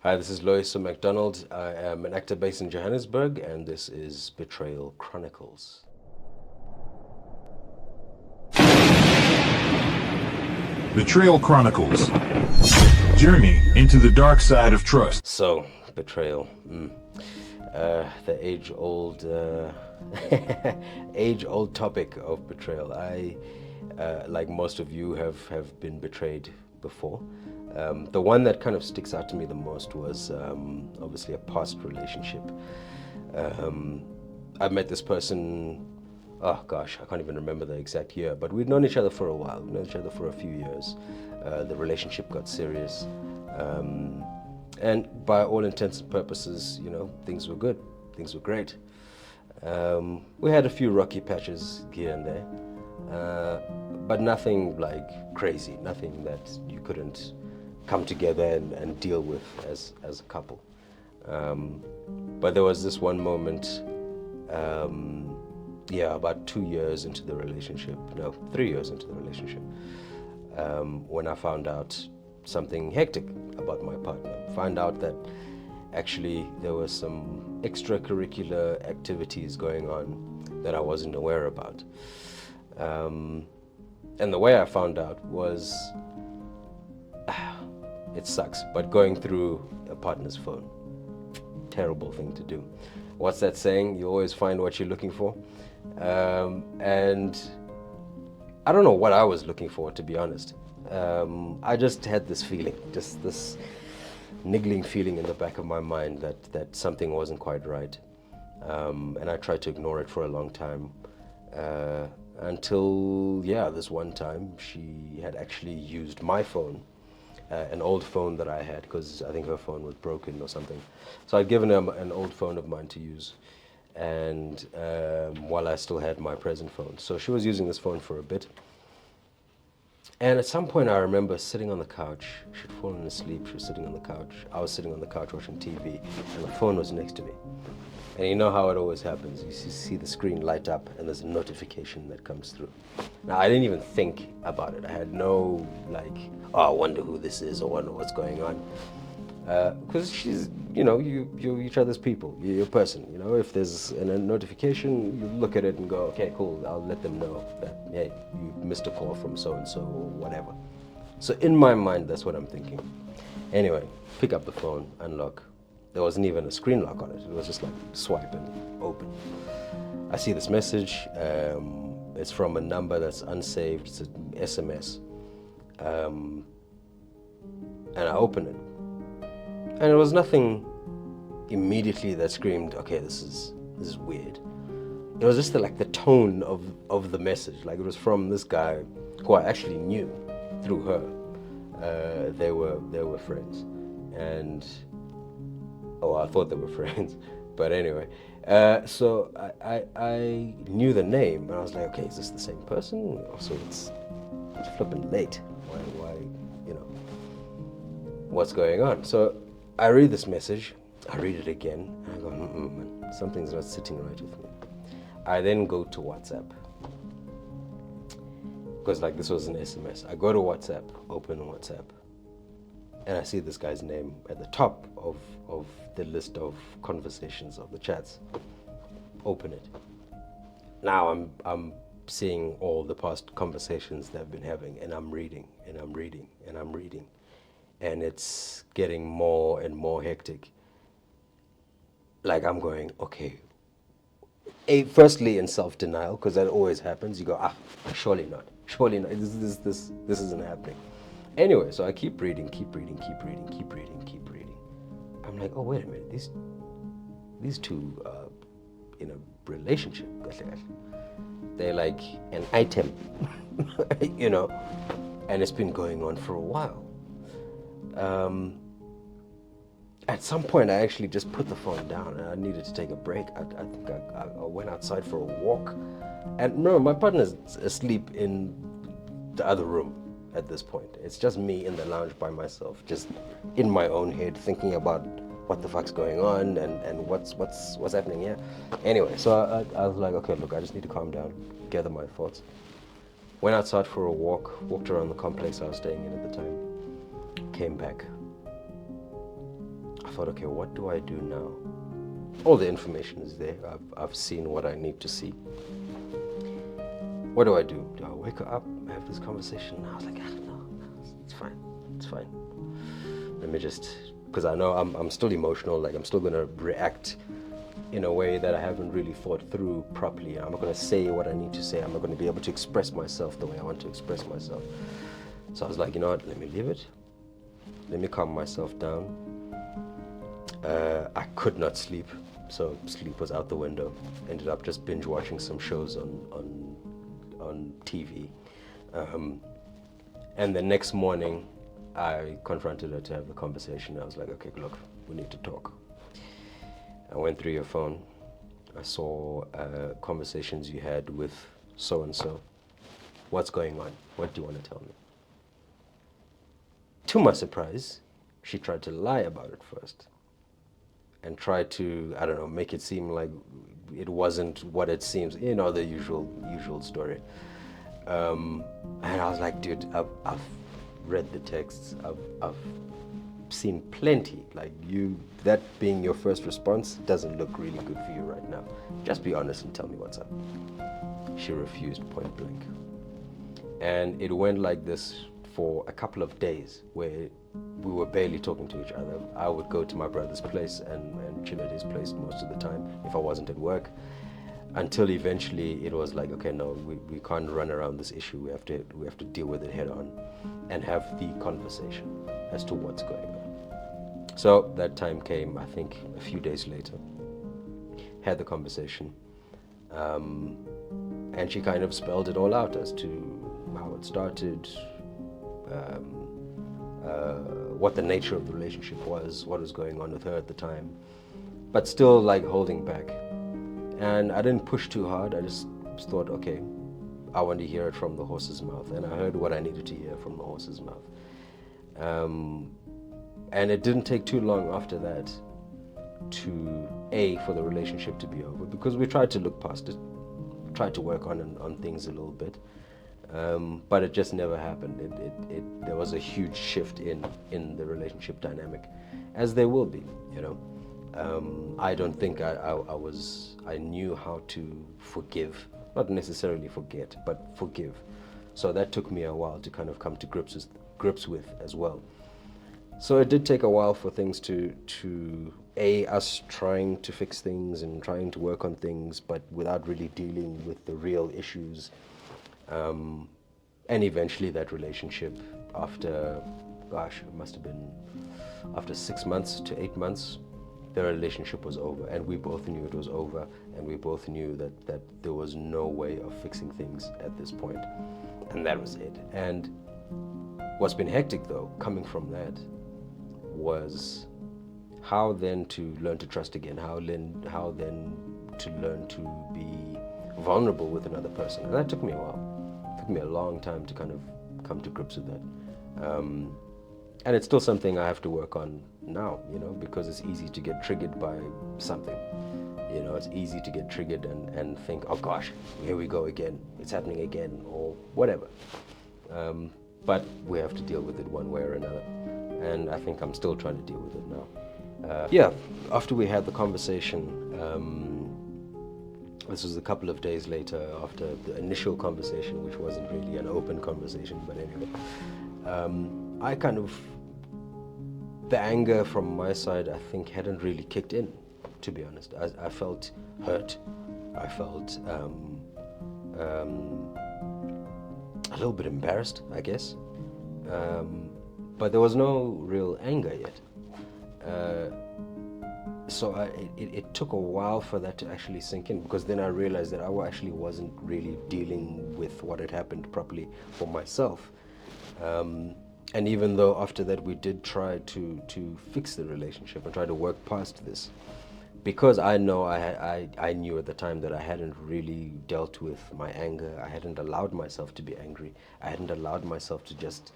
Hi, this is Loyiso Macdonald. I am an actor based in Johannesburg, and this is Betrayal Chronicles. Betrayal Chronicles. Journey into the dark side of trust. So, betrayal. The age-old, age-old topic of betrayal. I, like most of you, have been betrayed before. The one that kind of sticks out to me the most was obviously a past relationship. I met this person, oh gosh, I can't even remember the exact year, but we'd known each other for a while. We'd known each other for a few years. The relationship got serious. And by all intents and purposes, you know, things were good. Things were great. We had a few rocky patches here and there, but nothing like crazy, nothing that you couldn't come together and deal with as a couple. But there was this one moment, about 2 years into the relationship, no, 3 years into the relationship, when I found out something hectic about my partner. Found out that actually there were some extracurricular activities going on that I wasn't aware about. And the way I found out was, it sucks, but going through a partner's phone. Terrible thing to do. What's that saying? You always find what you're looking for. And I don't know what I was looking for, to be honest. I just had this feeling, just this niggling feeling in the back of my mind that something wasn't quite right. And I tried to ignore it for a long time. Until, this one time she had actually used my phone, an old phone that I had, because I think her phone was broken or something. So I'd given her an old phone of mine to use, and while I still had my present phone. So she was using this phone for a bit. And at some point I remember sitting on the couch. She'd fallen asleep, she was sitting on the couch. I was sitting on the couch watching TV, and the phone was next to me. And you know how it always happens. You see the screen light up and there's a notification that comes through. Now, I didn't even think about it. I had no, I wonder who this is or wonder what's going on. Because she's, you're each other's people. You're your person. If there's a notification, you look at it and go, okay, cool. I'll let them know that, hey, you missed a call from so-and-so or whatever. So in my mind, that's what I'm thinking. Anyway, pick up the phone, unlock. There wasn't even a screen lock on it. It was just like swipe and open. I see this message. It's from a number that's unsaved. It's an SMS. And I open it. And it was nothing immediately that screamed, okay, this is weird. It was just the tone of the message. Like, it was from this guy who I actually knew through her. They were friends. And I thought they were friends, but anyway. So I knew the name, and I was like, okay, is this the same person? Also, it's flipping late. Why, what's going on? So I read this message, I read it again, and I go, man, something's not sitting right with me. I then go to WhatsApp, because this was an SMS. I go to WhatsApp, open WhatsApp, and I see this guy's name at the top of the list of conversations of the chats. Open it. Now I'm seeing all the past conversations they've been having, and I'm reading, and I'm reading, and I'm reading. And it's getting more and more hectic. Like, I'm going, okay. Firstly, in self-denial, because that always happens. You go, surely not. Surely not. This isn't happening. Anyway, so I keep reading. I'm like, oh, wait a minute. These two are in a relationship. They're like an item, and it's been going on for a while. At some point, I actually just put the phone down, and I needed to take a break. I think I went outside for a walk, and remember, my partner's asleep in the other room at this point. It's just me in the lounge by myself, just in my own head, thinking about what the fuck's going on and what's happening here. Anyway, so I was like, okay, look, I just need to calm down, gather my thoughts. Went outside for a walk, walked around the complex I was staying in at the time, came back. thought, okay, what do I do now? All the information is there. I've seen what I need to see. What do? Do I wake her up, have this conversation? And I was like, no, it's fine. Let me just, because I know I'm still emotional, like I'm still going to react in a way that I haven't really thought through properly. I'm not going to say what I need to say. I'm not going to be able to express myself the way I want to express myself. So I was like, you know what, let me leave it. Let me calm myself down. I could not sleep, so sleep was out the window. Ended up just binge watching some shows on TV. And the next morning, I confronted her to have the conversation. I was like, okay, look, we need to talk. I went through your phone. I saw conversations you had with so-and-so. What's going on? What do you want to tell me? To my surprise, she tried to lie about it first and tried to, I don't know, make it seem like it wasn't what it seems, you know, the usual story. And I was like, dude, I've read the texts, I've seen plenty. Like that being your first response doesn't look really good for you right now. Just be honest and tell me what's up. She refused point blank. And it went like this for a couple of days where we were barely talking to each other. I would go to my brother's place and chill at his place most of the time if I wasn't at work, until eventually it was like, okay, no, we can't run around this issue. We have to deal with it head on and have the conversation as to what's going on. So that time came, I think, a few days later. Had the conversation, and she kind of spelled it all out as to how it started, what the nature of the relationship was, what was going on with her at the time, but still like holding back. And I didn't push too hard. I just thought, okay, I want to hear it from the horse's mouth. And I heard what I needed to hear from the horse's mouth. And it didn't take too long after that for the relationship to be over, because we tried to look past it, tried to work on things a little bit. But it just never happened. There was a huge shift in the relationship dynamic, as there will be, you know. I don't think I knew how to forgive, not necessarily forget, but forgive. So that took me a while to kind of come to grips with as well. So it did take a while for things to us trying to fix things and trying to work on things, but without really dealing with the real issues. And eventually that relationship, after, it must have been after 6 months to 8 months, the relationship was over, and we both knew it was over, and we both knew that there was no way of fixing things at this point, and that was it. And what's been hectic though, coming from that, was how then to learn to trust again, how then to learn to be vulnerable with another person. And that took me a while. It took me a long time to kind of come to grips with that. And it's still something I have to work on now, you know, because it's easy to get triggered by something. You know, it's easy to get triggered and think, oh gosh, here we go again, it's happening again, or whatever. But we have to deal with it one way or another. And I think I'm still trying to deal with it now. After we had the conversation, this was a couple of days later after the initial conversation, which wasn't really an open conversation, but anyway. I kind of, the anger from my side, I think, hadn't really kicked in, to be honest. I felt hurt. I felt a little bit embarrassed, I guess. But there was no real anger yet. So it took a while for that to actually sink in, because then I realized that I actually wasn't really dealing with what had happened properly for myself. And even though after that we did try to fix the relationship and try to work past this, because I know I knew at the time that I hadn't really dealt with my anger. I hadn't allowed myself to be angry. I hadn't allowed myself to just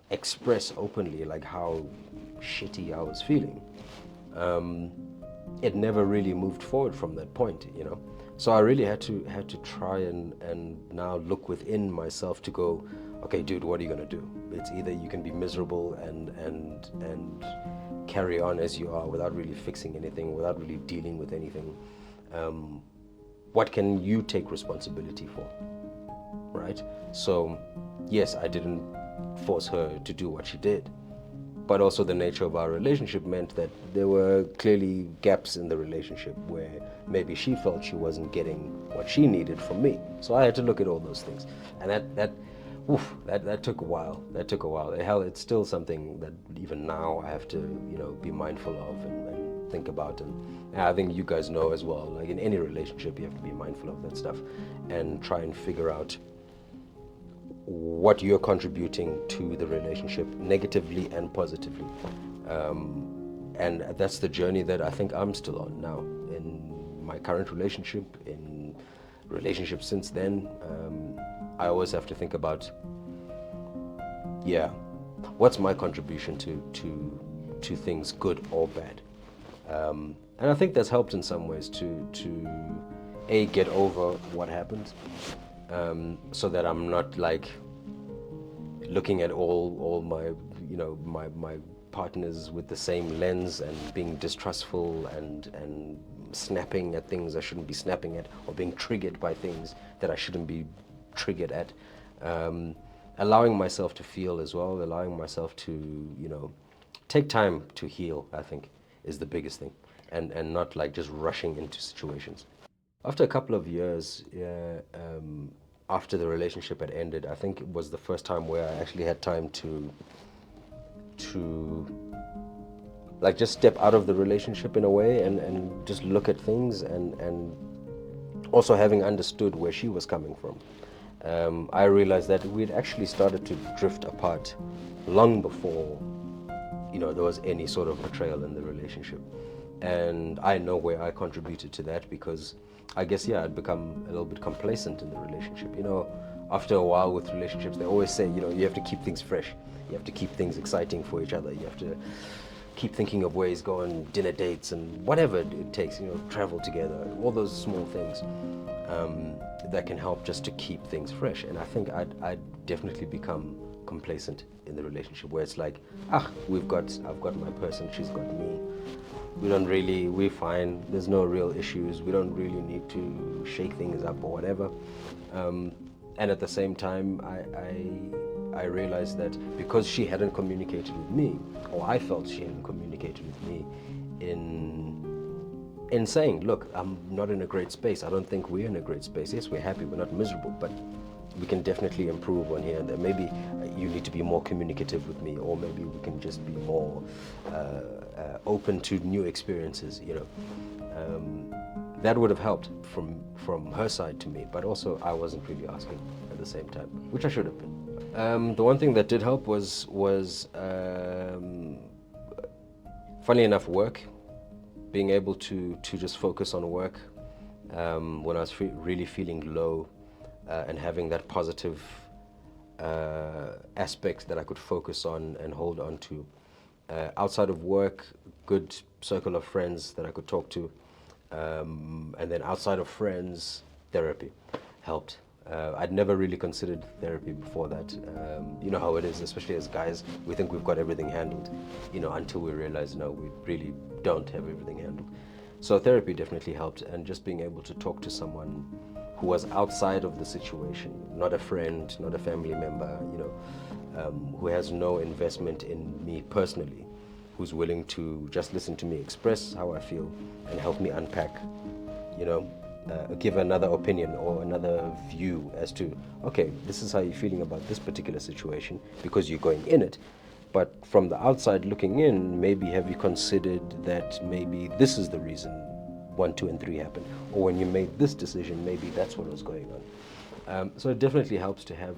express openly like how shitty I was feeling. It never really moved forward from that point, you know. So I really had to try and now look within myself to go, okay, dude, what are you gonna do? It's either you can be miserable and carry on as you are without really fixing anything, without really dealing with anything. What can you take responsibility for, right? So, yes, I didn't force her to do what she did, but also the nature of our relationship meant that there were clearly gaps in the relationship where maybe she felt she wasn't getting what she needed from me. So I had to look at all those things, and that took a while. That took a while. Hell, it's still something that even now I have to, be mindful of and think about. And I think you guys know as well. Like in any relationship, you have to be mindful of that stuff and try and figure out what you're contributing to the relationship, negatively and positively. And that's the journey that I think I'm still on now in my current relationship, in relationships since then. I always have to think about, what's my contribution to things, good or bad. And I think that's helped in some ways to get over what happened, so that I'm not like looking at all my my partners with the same lens and being distrustful and snapping at things I shouldn't be snapping at, or being triggered by things that I shouldn't be triggered at. Allowing myself to feel as well, allowing myself to take time to heal, I think, is the biggest thing, and not like just rushing into situations. After a couple of years, after the relationship had ended, I think it was the first time where I actually had time to like just step out of the relationship in a way and just look at things, and also having understood where she was coming from. I realized that we'd actually started to drift apart long before there was any sort of betrayal in the relationship. And I know where I contributed to that, because I guess, I'd become a little bit complacent in the relationship. After a while with relationships, they always say, you have to keep things fresh. You have to keep things exciting for each other. You have to keep thinking of ways, go on dinner dates and whatever it takes, travel together, all those small things that can help just to keep things fresh. And I think I'd definitely become complacent in the relationship, where it's like, I've got my person, she's got me. We're fine, there's no real issues, we don't really need to shake things up or whatever. And at the same time, I realized that because she hadn't communicated with me, or I felt she hadn't communicated with me in saying, look, I'm not in a great space, I don't think we're in a great space. Yes, we're happy, we're not miserable, but we can definitely improve on here and there. Maybe you need to be more communicative with me, or maybe we can just be more open to new experiences. That would have helped from her side to me, but also I wasn't really asking at the same time, which I should have been. The one thing that did help was funny enough, work. Being able to just focus on work when I was really feeling low. And having that positive aspect that I could focus on and hold on to. Outside of work, good circle of friends that I could talk to. And then outside of friends, therapy helped. I'd never really considered therapy before that. You know how it is, especially as guys, we think we've got everything handled, until we realize, no, we really don't have everything handled. So therapy definitely helped, and just being able to talk to someone who was outside of the situation, not a friend, not a family member, who has no investment in me personally, who's willing to just listen to me express how I feel and help me unpack, give another opinion or another view as to, okay, this is how you're feeling about this particular situation because you're going in it. But from the outside looking in, maybe have you considered that maybe this is the reason 1, 2, and 3 happened, or when you made this decision, maybe that's what was going on. So it definitely helps to have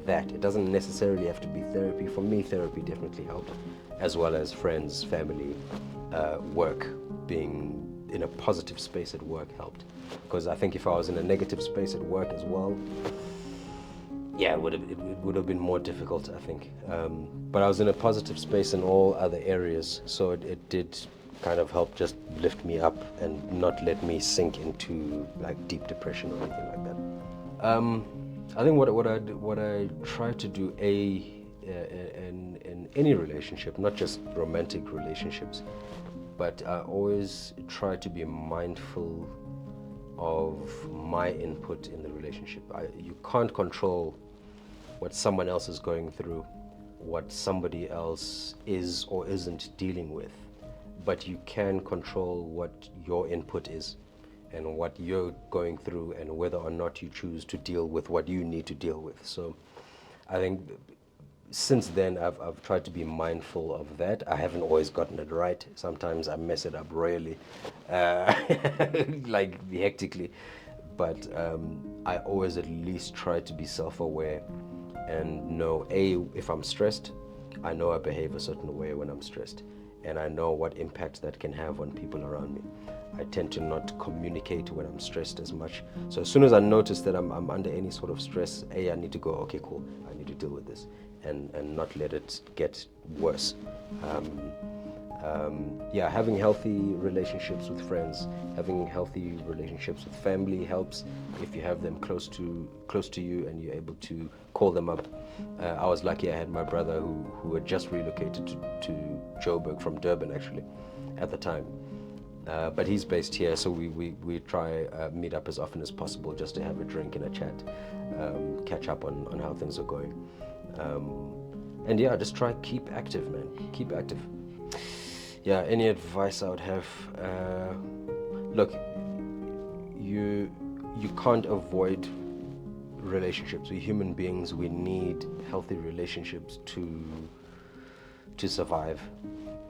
that. It doesn't necessarily have to be therapy. For me, therapy definitely helped, as well as friends, family, work. Being in a positive space at work helped, because I think if I was in a negative space at work as well, it would have been more difficult, I think. But I was in a positive space in all other areas, so it did kind of help just lift me up and not let me sink into like deep depression or anything like that. I think what I try to do in any relationship, not just romantic relationships, but I always try to be mindful of my input in the relationship. You can't control what someone else is going through, what somebody else is or isn't dealing with, but you can control what your input is and what you're going through and whether or not you choose to deal with what you need to deal with. So I think since then I've tried to be mindful of that. I haven't always gotten it right. Sometimes I mess it up royally, like hectically, but I always at least try to be self-aware and know, if I'm stressed, I know I behave a certain way when I'm stressed, and I know what impact that can have on people around me. I tend to not communicate when I'm stressed as much. So as soon as I notice that I'm under any sort of stress, I need to go, okay, cool, I need to deal with this, and not let it get worse. Having healthy relationships with friends, having healthy relationships with family helps. If you have them close to you and you're able to call them up. I was lucky. I had my brother who had just relocated to Joburg from Durban, actually, at the time. But he's based here, so we try meet up as often as possible just to have a drink and a chat, catch up on how things are going. And just try keep active, man. Keep active. Yeah, any advice I would have, look, you can't avoid relationships. We're human beings. We need healthy relationships to survive.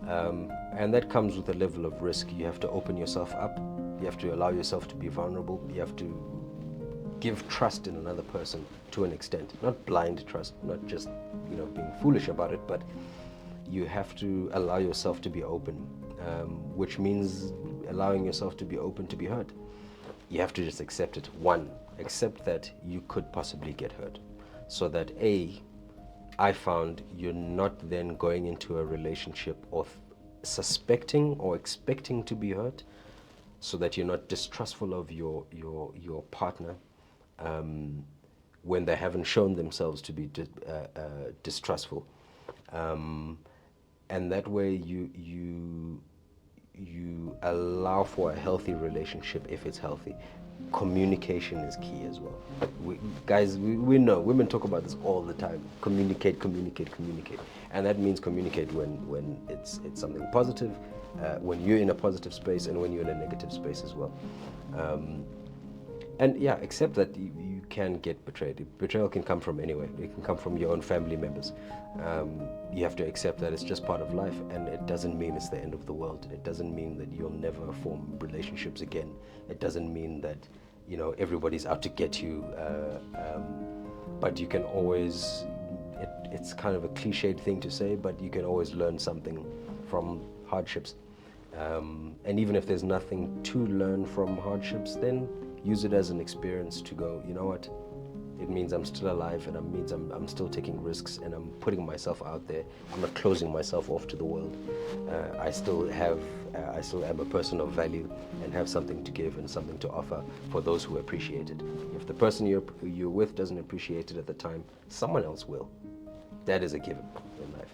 And that comes with a level of risk. You have to open yourself up. You have to allow yourself to be vulnerable. You have to give trust in another person to an extent. Not blind trust, not just being foolish about it, but you have to allow yourself to be open, which means allowing yourself to be open to be hurt. You have to just accept it. Accept that you could possibly get hurt, so that I found you're not then going into a relationship of suspecting or expecting to be hurt, so that you're not distrustful of your partner when they haven't shown themselves to be distrustful. And that way you allow for a healthy relationship if it's healthy. Communication is key as well. We know women talk about this all the time. Communicate. And that means communicate when it's something positive, when you're in a positive space, and when you're in a negative space as well. Accept that you can get betrayed. Betrayal can come from anywhere. It can come from your own family members. You have to accept that it's just part of life, and it doesn't mean it's the end of the world. It doesn't mean that you'll never form relationships again. It doesn't mean that everybody's out to get you. But you can always. It's kind of a cliched thing to say, but you can always learn something from hardships. And even if there's nothing to learn from hardships, then use it as an experience to go, you know what, it means I'm still alive, and it means I'm still taking risks, and I'm putting myself out there. I'm not closing myself off to the world. I still am a person of value and have something to give and something to offer for those who appreciate it. If the person you're with doesn't appreciate it at the time, someone else will. That is a given in life.